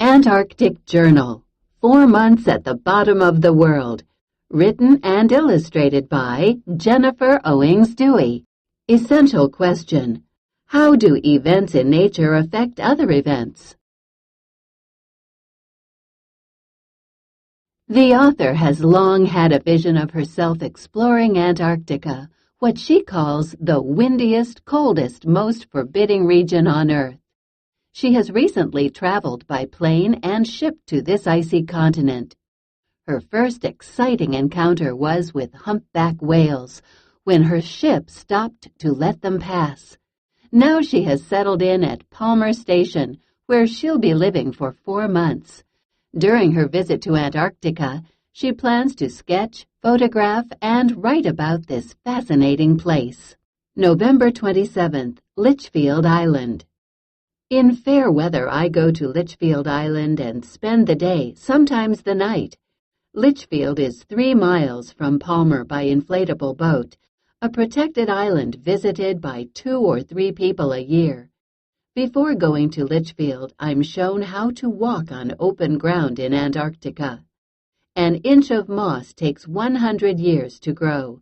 Antarctic Journal, 4 months at the bottom of the world. Written and illustrated by Jennifer Owings Dewey. Essential question: how do events in nature affect other events? The author has long had a vision of herself exploring Antarctica, what she calls the windiest, coldest, most forbidding region on Earth. She has recently traveled by plane and ship to this icy continent. Her first exciting encounter was with humpback whales, when her ship stopped to let them pass. Now she has settled in at Palmer Station, where she'll be living for 4 months. During her visit to Antarctica, she plans to sketch, photograph, and write about this fascinating place. November 27th, Litchfield Island. In fair weather, I go to Litchfield Island and spend the day, sometimes the night. Litchfield is 3 miles from Palmer by inflatable boat, a protected island visited by 2 or 3 people a year. Before going to Litchfield, I'm shown how to walk on open ground in Antarctica. An inch of moss takes 100 years to grow.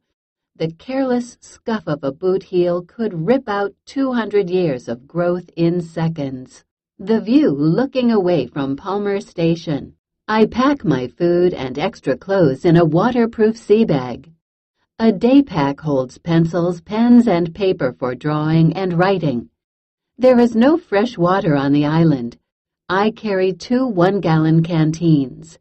The careless scuff of a boot heel could rip out 200 years of growth in seconds. The view looking away from Palmer Station. I pack my food and extra clothes in a waterproof sea bag. A day pack holds pencils, pens, and paper for drawing and writing. There is no fresh water on the island. I carry 2 one-gallon canteens.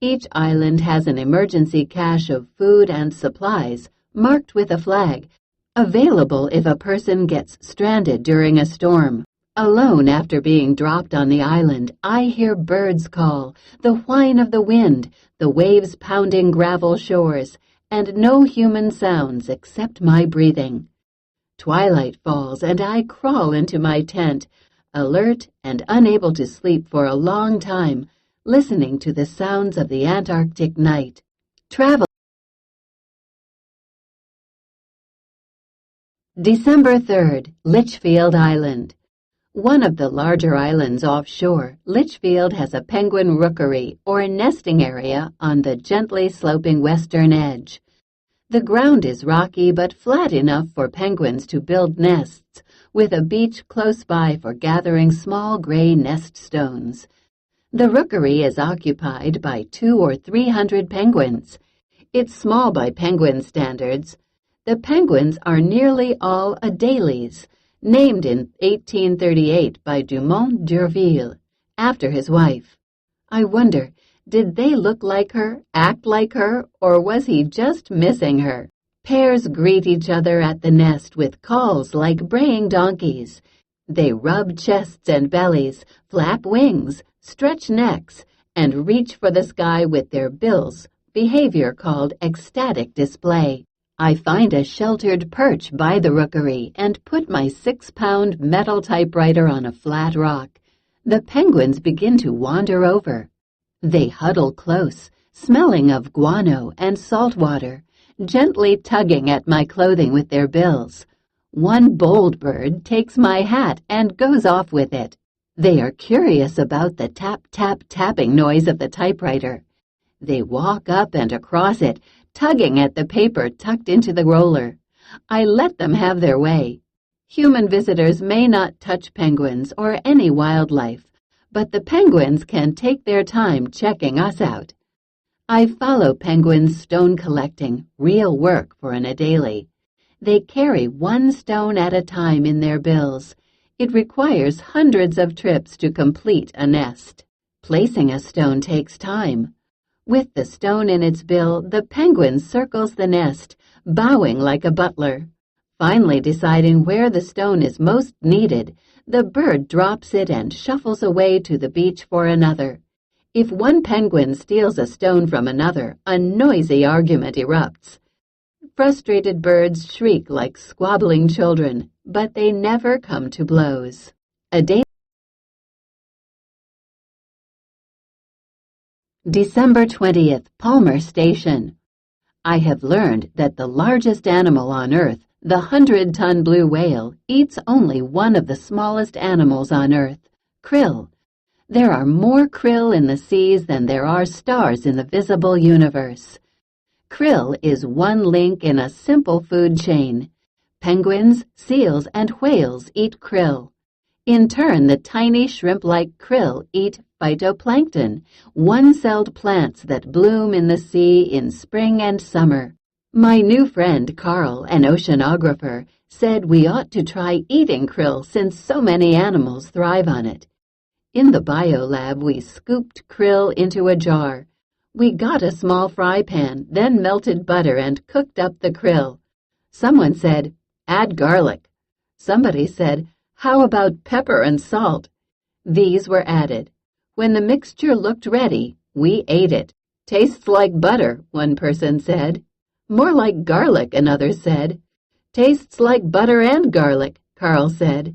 Each island has an emergency cache of food and supplies, marked with a flag, available if a person gets stranded during a storm. Alone after being dropped on the island, I hear birds call, the whine of the wind, the waves pounding gravel shores, and no human sounds except my breathing. Twilight falls and I crawl into my tent, alert and unable to sleep for a long time, listening to the sounds of the Antarctic night. Travel. December 3rd, Litchfield Island. One of the larger islands offshore, Litchfield has a penguin rookery, or nesting area, on the gently sloping western edge. The ground is rocky but flat enough for penguins to build nests, with a beach close by for gathering small gray nest stones. The rookery is occupied by 200 or 300 penguins. It's small by penguin standards. The penguins are nearly all Adélies, named in 1838 by Dumont d'Urville, after his wife. I wonder, did they look like her, act like her, or was he just missing her? Pairs greet each other at the nest with calls like braying donkeys. They rub chests and bellies, flap wings, stretch necks, and reach for the sky with their bills, behavior called ecstatic display. I find a sheltered perch by the rookery and put my 6-pound metal typewriter on a flat rock. The penguins begin to wander over. They huddle close, smelling of guano and salt water, gently tugging at my clothing with their bills. One bold bird takes my hat and goes off with it. They are curious about the tap-tap-tapping noise of the typewriter. They walk up and across it, tugging at the paper tucked into the roller. I let them have their way. Human visitors may not touch penguins or any wildlife, but the penguins can take their time checking us out. I follow penguins stone collecting, real work for an Adélie. They carry 1 stone at a time in their bills. It requires hundreds of trips to complete a nest. Placing a stone takes time. With the stone in its bill, the penguin circles the nest, bowing like a butler. Finally deciding where the stone is most needed, the bird drops it and shuffles away to the beach for another. If one penguin steals a stone from another, a noisy argument erupts. Frustrated birds shriek like squabbling children, but they never come to blows. December 20th, Palmer Station. I have learned that the largest animal on Earth, the 100-ton blue whale, eats only one of the smallest animals on Earth, krill. There are more krill in the seas than there are stars in the visible universe. Krill is one link in a simple food chain. Penguins, seals, and whales eat krill. In turn, the tiny shrimp-like krill eat phytoplankton, one-celled plants that bloom in the sea in spring and summer. My new friend Carl, an oceanographer, said we ought to try eating krill since so many animals thrive on it. In the biolab, we scooped krill into a jar. We got a small fry pan, then melted butter and cooked up the krill. Someone said, "Add garlic." Somebody said, "How about pepper and salt?" These were added. When the mixture looked ready, we ate it. "Tastes like butter," one person said. "More like garlic," another said. "Tastes like butter and garlic," Carl said.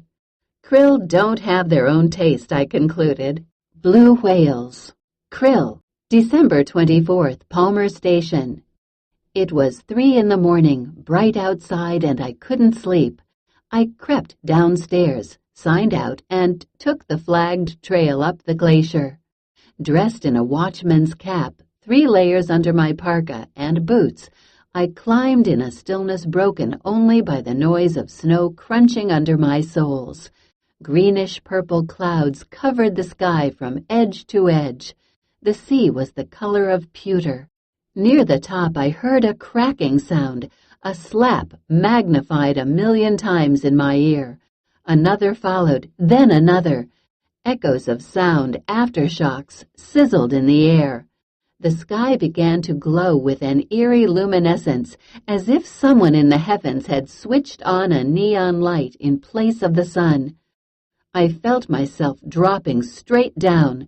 Krill don't have their own taste, I concluded. Blue whales. Krill. December 24th, Palmer Station. It was 3 in the morning, bright outside, and I couldn't sleep. I crept downstairs, signed out, and took the flagged trail up the glacier. Dressed in a watchman's cap, 3 layers under my parka, and boots, I climbed in a stillness broken only by the noise of snow crunching under my soles. Greenish-purple clouds covered the sky from edge to edge. The sea was the color of pewter. Near the top I heard a cracking sound, a slap magnified 1,000,000 times in my ear. Another followed, then another. Echoes of sound, aftershocks, sizzled in the air. The sky began to glow with an eerie luminescence, as if someone in the heavens had switched on a neon light in place of the sun. I felt myself dropping straight down.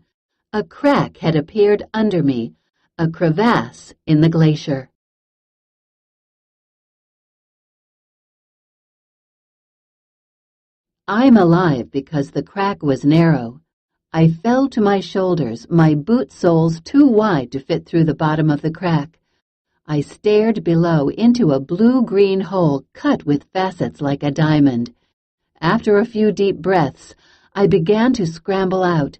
A crack had appeared under me, a crevasse in the glacier. I'm alive because the crack was narrow. I fell to my shoulders, my boot soles too wide to fit through the bottom of the crack. I stared below into a blue-green hole cut with facets like a diamond. After a few deep breaths, I began to scramble out.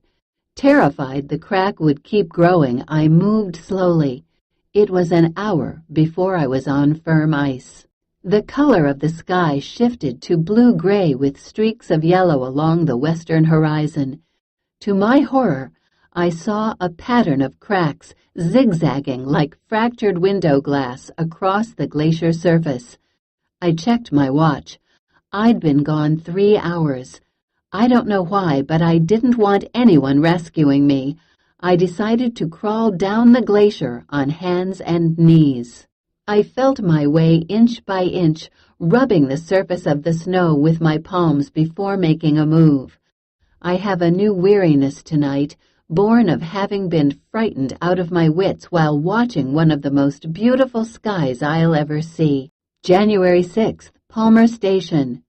Terrified the crack would keep growing, I moved slowly. It was an hour before I was on firm ice. The color of the sky shifted to blue-gray with streaks of yellow along the western horizon. To my horror, I saw a pattern of cracks zigzagging like fractured window glass across the glacier surface. I checked my watch. I'd been gone 3 hours. I don't know why, but I didn't want anyone rescuing me. I decided to crawl down the glacier on hands and knees. I felt my way inch by inch, rubbing the surface of the snow with my palms before making a move. I have a new weariness tonight, born of having been frightened out of my wits while watching one of the most beautiful skies I'll ever see. January 6th, Palmer Station.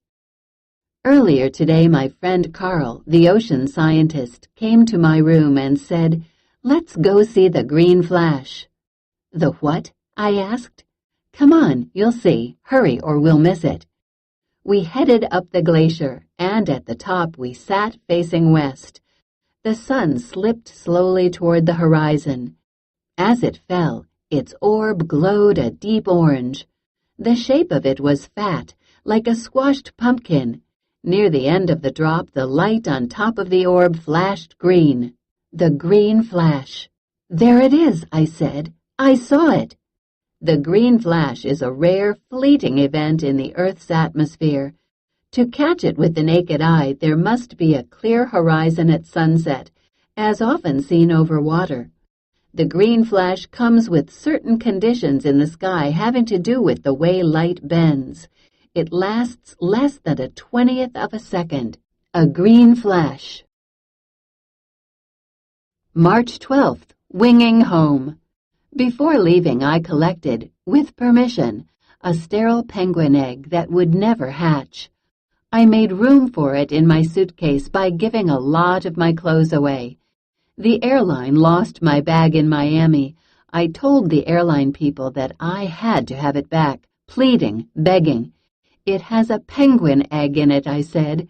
Earlier today, my friend Carl, the ocean scientist, came to my room and said, "Let's go see the green flash." "The what?" I asked. "Come on, you'll see. Hurry or we'll miss it." We headed up the glacier, and at the top we sat facing west. The sun slipped slowly toward the horizon. As it fell, its orb glowed a deep orange. The shape of it was fat, like a squashed pumpkin. Near the end of the drop, the light on top of the orb flashed green. The green flash. "There it is," I said. "I saw it." The green flash is a rare, fleeting event in the Earth's atmosphere. To catch it with the naked eye, there must be a clear horizon at sunset, as often seen over water. The green flash comes with certain conditions in the sky having to do with the way light bends. It lasts less than a 20th of a second. A green flash. March 12th, winging home. Before leaving, I collected, with permission, a sterile penguin egg that would never hatch. I made room for it in my suitcase by giving a lot of my clothes away. The airline lost my bag in Miami. I told the airline people that I had to have it back, pleading, begging. "It has a penguin egg in it," I said.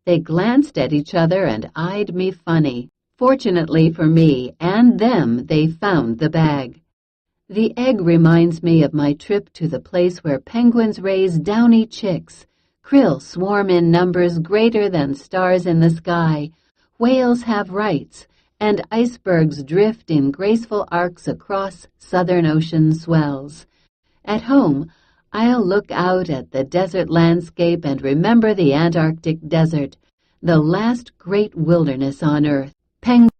They glanced at each other and eyed me funny. Fortunately for me and them, they found the bag. The egg reminds me of my trip to the place where penguins raise downy chicks, krill swarm in numbers greater than stars in the sky, whales have rights, and icebergs drift in graceful arcs across Southern Ocean swells. At home, I'll look out at the desert landscape and remember the Antarctic desert, the last great wilderness on Earth. Penguins